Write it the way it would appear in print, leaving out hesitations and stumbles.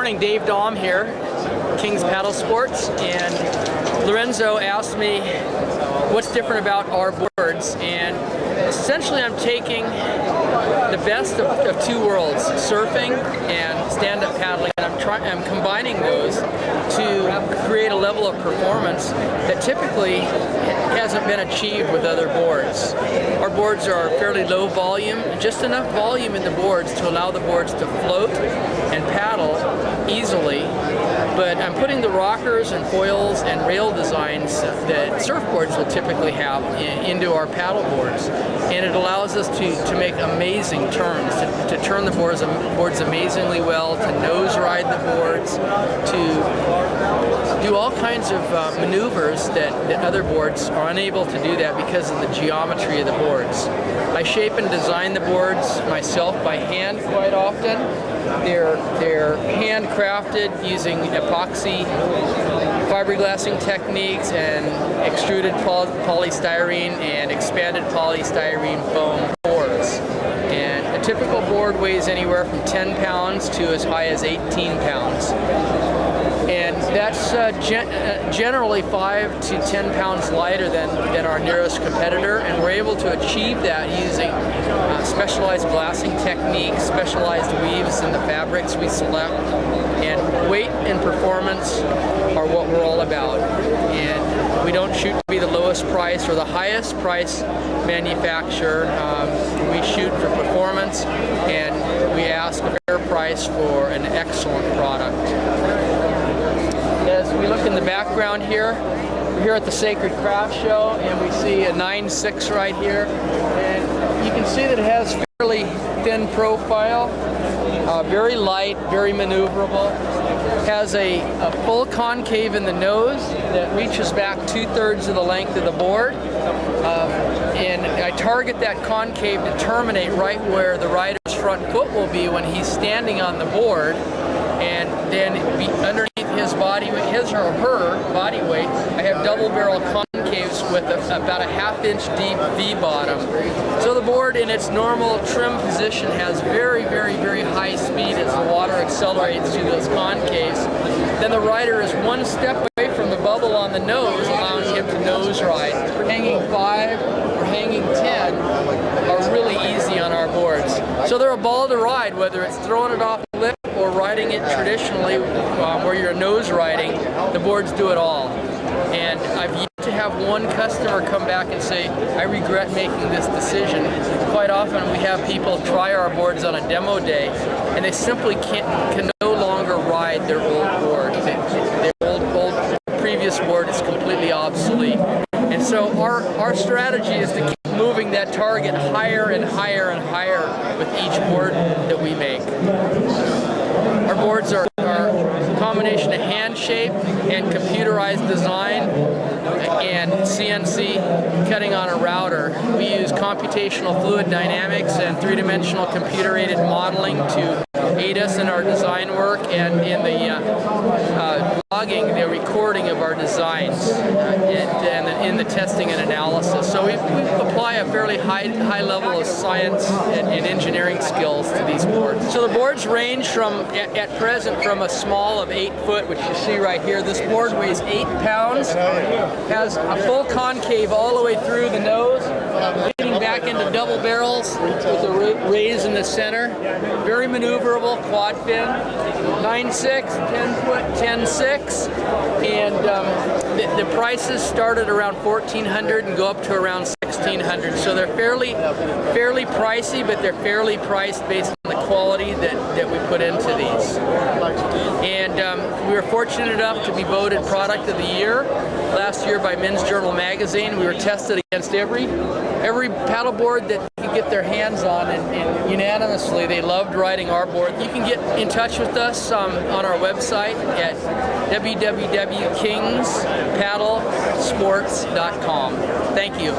morning, Dave Daum here, King's Paddle Sports, and Lorenzo asked me what's different about our boards, and essentially I'm taking the best of two worlds, surfing and stand-up paddling, and I'm combining those to create a level of performance that typically hasn't been achieved with other boards. Our boards are fairly low volume, just enough volume in the boards to allow the boards to float and paddle easily, but I'm putting the rockers and foils and rail designs that surfboards will typically have into our paddle boards, and it allows us to make amazing turns, to turn the boards amazingly well, to nose ride the boards, to do all kinds of maneuvers that other boards are unable to do that because of the geometry of the boards. I shape and design the boards myself by hand quite often. They're handcrafted using epoxy fiberglassing techniques and extruded polystyrene and expanded polystyrene foam cores. And a typical board weighs anywhere from 10 pounds to as high as 18 pounds. And that's generally 5 to 10 pounds lighter than our nearest competitor, and we're able to achieve that using specialized glassing techniques, specialized weaves in the fabrics we select, and weight and performance are what we're all about. And we don't shoot to be the lowest price or the highest price manufacturer. We shoot for performance, and we ask a fair price for an excellent product. As we look in the background here, we're here at the Sacred Craft Show, and we see a 9.6 right here, and you can see that it has fairly thin profile, very light, very maneuverable. Has a full concave in the nose that reaches back 2/3 of the length of the board, and I target that concave to terminate right where the rider's front foot will be when he's standing on the board, and then underneath his or her body weight, I have double barrel concaves with about a 1/2 inch deep V bottom. So the board in its normal trim position has very, very, very high speed as the water accelerates through those concaves. Then the rider is one step away from the bubble on the nose, allowing him to nose ride. Hanging 5 or hanging 10 are really easy on our boards. So they're a ball to ride, whether it's throwing it off the lip or riding it traditionally where you're nose riding. The boards do it all. And I've yet to have one customer come back and say, I regret making this decision. Quite often we have people try our boards on a demo day, and they simply can no longer ride their old board. Their old previous board is completely obsolete. And so our strategy is to keep moving that target higher and higher and higher with each board that we make. Our boards are a combination of hand shape and computerized design and CNC cutting on a router. We use computational fluid dynamics and three-dimensional computer-aided modeling to aid us in our design work and in the logging, the recording of our designs, and in the testing and analysis. So we apply a fairly high level of science and engineering skills to these boards. So the boards range from, at present, from a small of 8 foot, which you see right here. This board weighs 8 pounds, has a full concave all the way through the nose, leading back into double barrels with a raise in the center. Very maneuverable, quad fin, 9.6, 10 foot, 10.6, and the prices start at around $1,400 and go up to around $1,600. So they're fairly pricey, but they're fairly priced based on the quality that we put into these. And we were fortunate enough to be voted Product of the Year last year by Men's Journal magazine. We were tested against every paddleboard that they could get their hands on, and unanimously they loved riding our board. You can get in touch with us on our website at www.kingspaddlesports.com. Thank you.